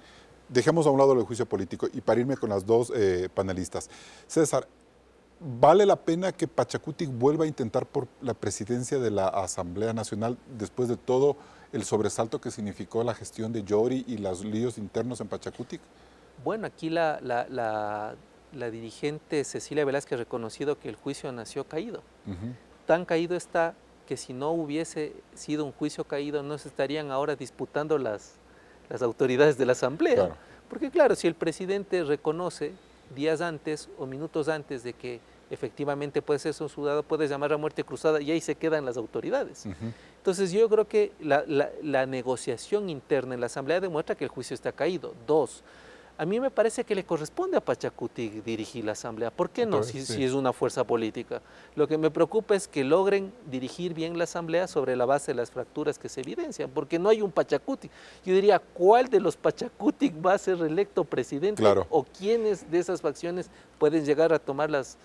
dejemos a un lado el juicio político y para irme con las dos panelistas. César, ¿vale la pena que Pachacutic vuelva a intentar por la presidencia de la Asamblea Nacional después de todo el sobresalto que significó la gestión de Yori y los líos internos en Pachacutic? Bueno, aquí la dirigente Cecilia Velázquez ha reconocido que el juicio nació caído. Tan caído está que si no hubiese sido un juicio caído no se estarían ahora disputando las autoridades de la Asamblea. Claro. Porque claro, si el presidente reconoce días antes o minutos antes de que efectivamente puede ser censurado, puede llamar a muerte cruzada y ahí se quedan las autoridades. Entonces yo creo que la negociación interna en la Asamblea demuestra que el juicio está caído. Dos, a mí me parece que le corresponde a Pachacutic dirigir la Asamblea. ¿Por qué no? Si es una fuerza política. Lo que me preocupa es que logren dirigir bien la Asamblea sobre la base de las fracturas que se evidencian, porque no hay un Pachacutic. Yo diría, ¿cuál de los Pachacutic va a ser reelecto presidente? Claro. ¿O quiénes de esas facciones pueden llegar a tomar las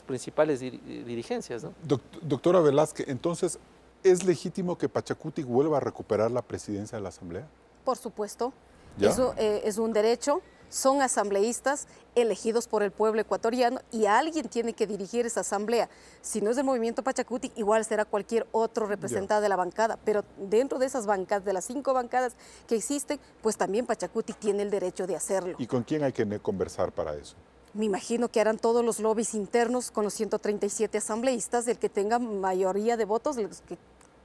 principales dirigencias, ¿no? Doctora Velázquez, entonces, ¿es legítimo que Pachacutic vuelva a recuperar la presidencia de la Asamblea? Por supuesto. ¿Ya? Eso es un derecho. Son asambleístas elegidos por el pueblo ecuatoriano y alguien tiene que dirigir esa asamblea. Si no es del movimiento Pachacutic, igual será cualquier otro representante de la bancada, pero dentro de esas bancadas, de las 5 bancadas que existen, pues también Pachacutic tiene el derecho de hacerlo. ¿Y con quién hay que conversar para eso? Me imagino que harán todos los lobbies internos con los 137 asambleístas, el que tenga mayoría de votos, los que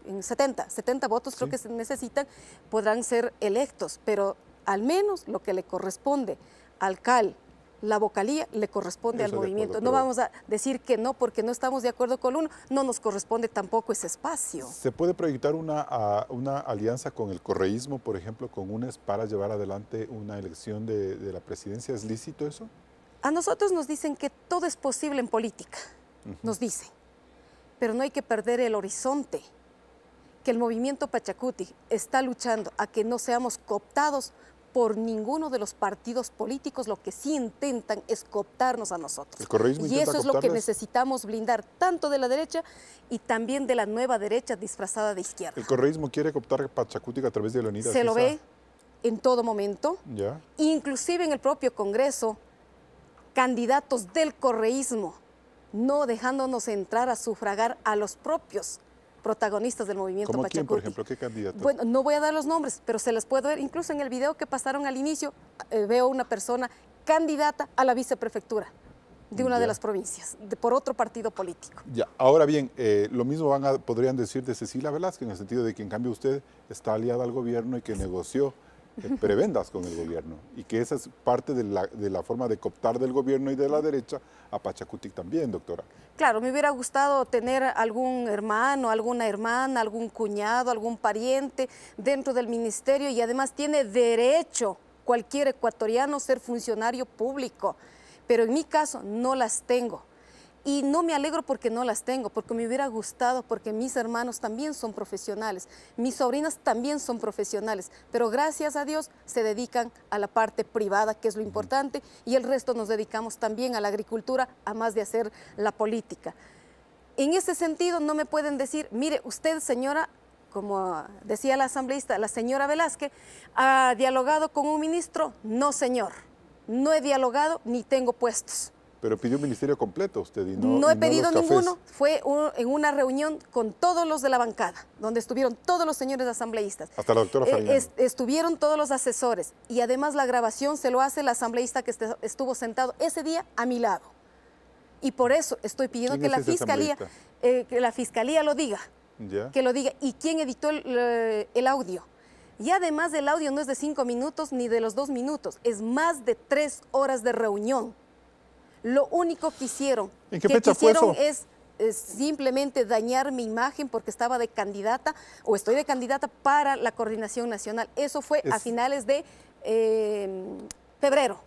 en 70 votos creo que se necesitan, podrán ser electos, pero al menos lo que le corresponde al CAL, la vocalía, le corresponde al movimiento. No vamos a decir que no porque no estamos de acuerdo con uno, no nos corresponde tampoco ese espacio. ¿Se puede proyectar una alianza con el correísmo, por ejemplo, con UNES para llevar adelante una elección de la presidencia? ¿Es lícito eso? A nosotros nos dicen que todo es posible en política, nos dicen, pero no hay que perder el horizonte, que el movimiento Pachacutic está luchando a que no seamos cooptados por ninguno de los partidos políticos. Lo que sí intentan es cooptarnos a nosotros. ¿El correísmo y eso es lo que necesitamos blindar, tanto de la derecha y también de la nueva derecha disfrazada de izquierda. ¿El correísmo quiere cooptar Pachacutic a través de Leonidas Issa? Se lo ve en todo momento, ¿ya? Inclusive en el propio Congreso, candidatos del correísmo, no dejándonos entrar a sufragar a los propios protagonistas del movimiento ¿Cómo Pachacutic. quién, por ejemplo? ¿Qué candidatos? Bueno, no voy a dar los nombres, pero se les puede ver, incluso en el video que pasaron al inicio, veo una persona candidata a la viceprefectura de una de las provincias, por otro partido político. Ya, ahora bien, lo mismo podrían decir de Cecilia Velázquez, en el sentido de que en cambio usted está aliada al gobierno y que negoció prebendas con el gobierno, y que esa es parte de la forma de cooptar del gobierno y de la derecha a Pachacutic también, doctora. Claro, me hubiera gustado tener algún hermano, alguna hermana, algún cuñado, algún pariente dentro del ministerio, y además tiene derecho cualquier ecuatoriano ser funcionario público, pero en mi caso no las tengo. Y no me alegro porque no las tengo, porque me hubiera gustado, porque mis hermanos también son profesionales, mis sobrinas también son profesionales, pero gracias a Dios se dedican a la parte privada, que es lo importante, y el resto nos dedicamos también a la agricultura, a más de hacer la política. En ese sentido no me pueden decir, mire, usted señora, como decía la asambleísta, la señora Velázquez, ¿ha dialogado con un ministro? No señor, no he dialogado ni tengo puestos. Pero pidió un ministerio completo usted y no he pedido ninguno, fue en una reunión con todos los de la bancada, donde estuvieron todos los señores asambleístas. Hasta la doctora Farinango. Estuvieron todos los asesores y además la grabación se lo hace el asambleísta que estuvo sentado ese día a mi lado. Y por eso estoy pidiendo que la fiscalía lo diga, que lo diga. ¿Y quién editó el audio? Y además el audio no es de 5 minutos ni de los 2 minutos, es más de 3 horas de reunión. Lo único que hicieron, ¿en qué fecha fue eso? es simplemente dañar mi imagen porque estaba de candidata o estoy de candidata para la coordinación nacional. Eso fue a finales de febrero,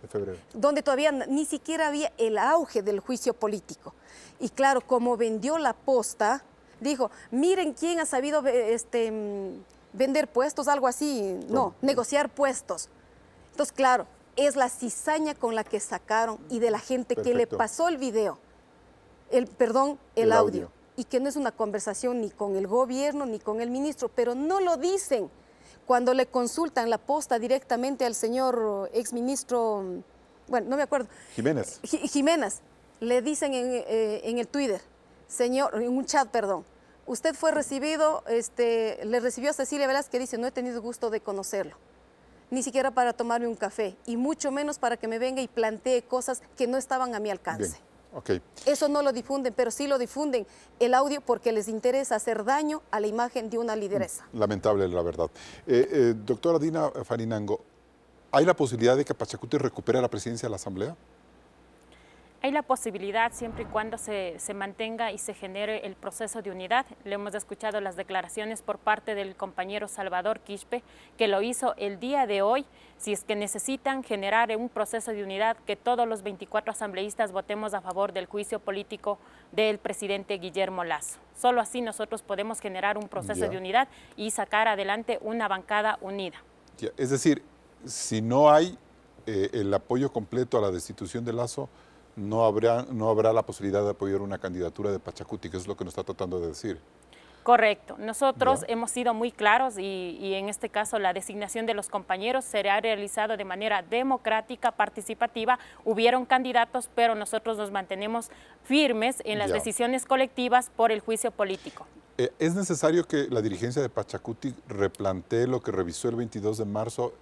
donde todavía ni siquiera había el auge del juicio político. Y claro, como vendió la posta, dijo, miren quién ha sabido vender puestos, algo así, no, negociar puestos. Entonces, claro, es la cizaña con la que sacaron y de la gente que le pasó el video, el audio, y que no es una conversación ni con el gobierno ni con el ministro, pero no lo dicen. Cuando le consultan la posta directamente al señor exministro, bueno, no me acuerdo. Jiménez. Jiménez, le dicen en el Twitter, señor, en un chat, perdón, usted fue recibido, le recibió a Cecilia Velázquez, que dice, no he tenido gusto de conocerlo. Ni siquiera para tomarme un café, y mucho menos para que me venga y plantee cosas que no estaban a mi alcance. Bien. Okay. Eso no lo difunden, pero sí lo difunden el audio porque les interesa hacer daño a la imagen de una lideresa. Lamentable, la verdad. Doctora Dina Farinango, ¿hay la posibilidad de que Pachacuti recupere la presidencia de la Asamblea? Hay la posibilidad siempre y cuando se mantenga y se genere el proceso de unidad. Le hemos escuchado las declaraciones por parte del compañero Salvador Quispe, que lo hizo el día de hoy. Si es que necesitan generar un proceso de unidad, que todos los 24 asambleístas votemos a favor del juicio político del presidente Guillermo Lasso. Solo así nosotros podemos generar un proceso de unidad y sacar adelante una bancada unida. Es decir, si no hay el apoyo completo a la destitución de Lasso, no habrá la posibilidad de apoyar una candidatura de Pachacuti, que es lo que nos está tratando de decir. Correcto. Nosotros hemos sido muy claros y en este caso la designación de los compañeros será realizado de manera democrática, participativa. Hubieron candidatos, pero nosotros nos mantenemos firmes en las decisiones colectivas por el juicio político. ¿Es necesario que la dirigencia de Pachacuti replantee lo que revisó el 22 de marzo,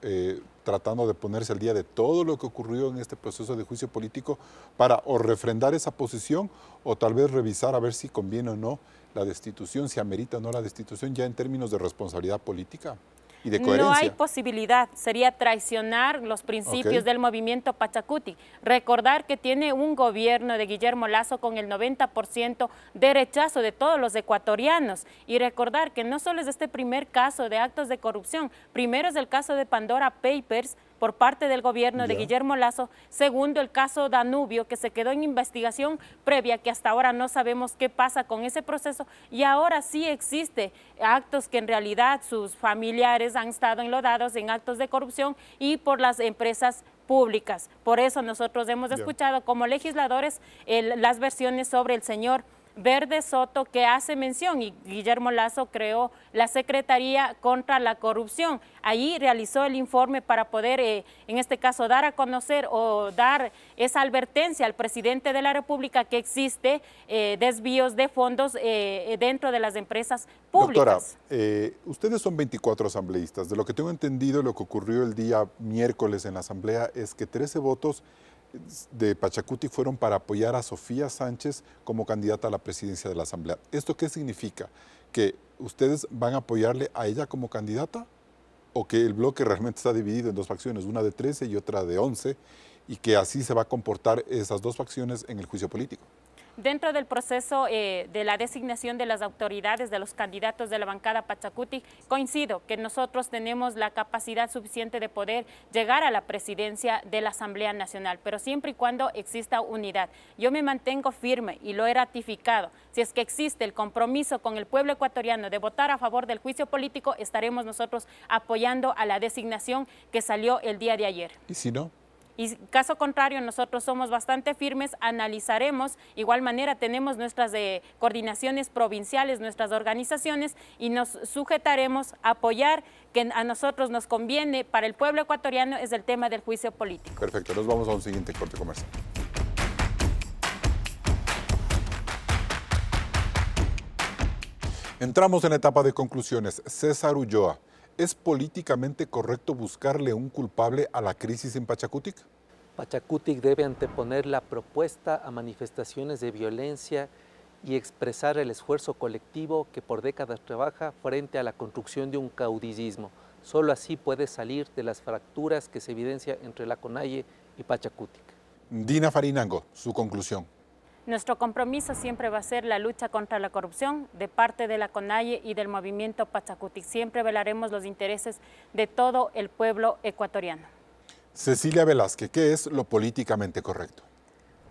tratando de ponerse al día de todo lo que ocurrió en este proceso de juicio político para o refrendar esa posición o tal vez revisar a ver si conviene o no la destitución, si amerita o no la destitución ya en términos de responsabilidad política y de coherencia? No hay posibilidad, sería traicionar los principios del movimiento Pachacuti. Recordar que tiene un gobierno de Guillermo Lasso con el 90% de rechazo de todos los ecuatorianos y recordar que no solo es este primer caso de actos de corrupción, primero es el caso de Pandora Papers por parte del gobierno de Guillermo Lasso, segundo el caso Danubio, que se quedó en investigación previa, que hasta ahora no sabemos qué pasa con ese proceso, y ahora sí existe actos que en realidad sus familiares han estado enlodados en actos de corrupción y por las empresas públicas. Por eso nosotros hemos escuchado como legisladores las versiones sobre el señor Verde Soto, que hace mención, y Guillermo Lasso creó la Secretaría contra la Corrupción. Ahí realizó el informe para poder, en este caso, dar a conocer o dar esa advertencia al presidente de la República que existe desvíos de fondos dentro de las empresas públicas. Doctora, ustedes son 24 asambleístas. De lo que tengo entendido, lo que ocurrió el día miércoles en la Asamblea es que 13 votos de Pachacuti fueron para apoyar a Sofía Sánchez como candidata a la presidencia de la Asamblea. ¿Esto qué significa? ¿Que ustedes van a apoyarle a ella como candidata? ¿O que el bloque realmente está dividido en dos facciones, una de 13 y otra de 11, y que así se va a comportar esas dos facciones en el juicio político? Dentro del proceso de la designación de las autoridades, de los candidatos de la bancada Pachacutic, coincido que nosotros tenemos la capacidad suficiente de poder llegar a la presidencia de la Asamblea Nacional, pero siempre y cuando exista unidad. Yo me mantengo firme y lo he ratificado. Si es que existe el compromiso con el pueblo ecuatoriano de votar a favor del juicio político, estaremos nosotros apoyando a la designación que salió el día de ayer. ¿Y si no? Y caso contrario, nosotros somos bastante firmes, analizaremos, igual manera tenemos nuestras coordinaciones provinciales, nuestras organizaciones, y nos sujetaremos a apoyar que a nosotros nos conviene para el pueblo ecuatoriano es el tema del juicio político. Perfecto, nos vamos a un siguiente corte comercial. Entramos en la etapa de conclusiones. César Ulloa, ¿es políticamente correcto buscarle un culpable a la crisis en Pachacutic? Pachacutic debe anteponer la propuesta a manifestaciones de violencia y expresar el esfuerzo colectivo que por décadas trabaja frente a la construcción de un caudillismo. Solo así puede salir de las fracturas que se evidencia entre la CONAIE y Pachacutic. Dina Farinango, su conclusión. Nuestro compromiso siempre va a ser la lucha contra la corrupción de parte de la CONAIE y del movimiento Pachacutic. Siempre velaremos los intereses de todo el pueblo ecuatoriano. Cecilia Velázquez, ¿qué es lo políticamente correcto?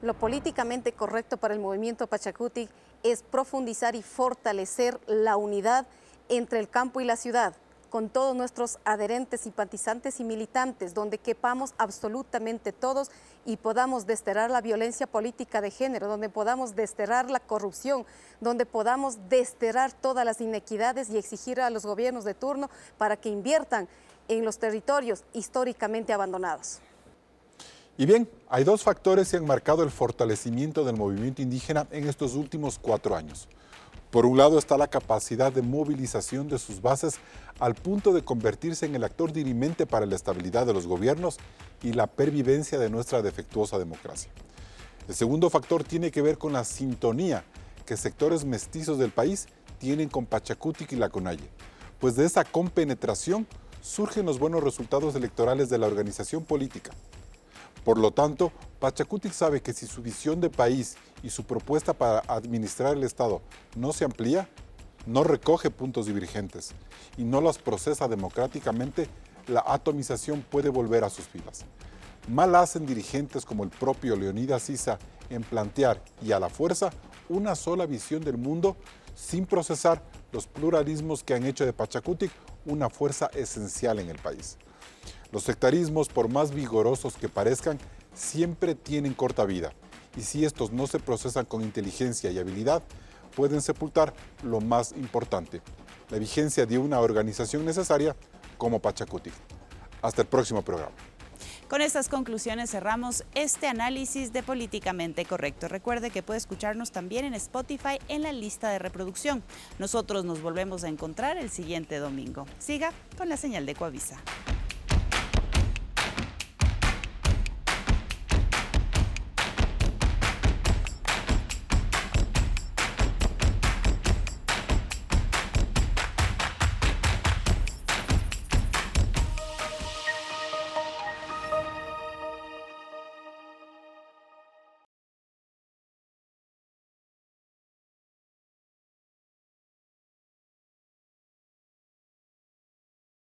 Lo políticamente correcto para el movimiento Pachacutic es profundizar y fortalecer la unidad entre el campo y la ciudad, con todos nuestros adherentes, simpatizantes y militantes, donde quepamos absolutamente todos y podamos desterrar la violencia política de género, donde podamos desterrar la corrupción, donde podamos desterrar todas las inequidades y exigir a los gobiernos de turno para que inviertan en los territorios históricamente abandonados. Y bien, hay dos factores que han marcado el fortalecimiento del movimiento indígena en estos últimos 4 años. Por un lado está la capacidad de movilización de sus bases al punto de convertirse en el actor dirimente para la estabilidad de los gobiernos y la pervivencia de nuestra defectuosa democracia. El segundo factor tiene que ver con la sintonía que sectores mestizos del país tienen con Pachacutic y la CONAIE, pues de esa compenetración surgen los buenos resultados electorales de la organización política. Por lo tanto, Pachacutic sabe que si su visión de país y su propuesta para administrar el Estado no se amplía, no recoge puntos divergentes y no los procesa democráticamente, la atomización puede volver a sus filas. Mal hacen dirigentes como el propio Leonidas Issa en plantear y a la fuerza una sola visión del mundo sin procesar los pluralismos que han hecho de Pachacutic una fuerza esencial en el país. Los sectarismos, por más vigorosos que parezcan, siempre tienen corta vida, y si estos no se procesan con inteligencia y habilidad, pueden sepultar lo más importante, la vigencia de una organización necesaria como Pachacutic. Hasta el próximo programa. Con estas conclusiones cerramos este análisis de Políticamente Correcto. Recuerde que puede escucharnos también en Spotify en la lista de reproducción. Nosotros nos volvemos a encontrar el siguiente domingo. Siga con la señal de Ecuavisa.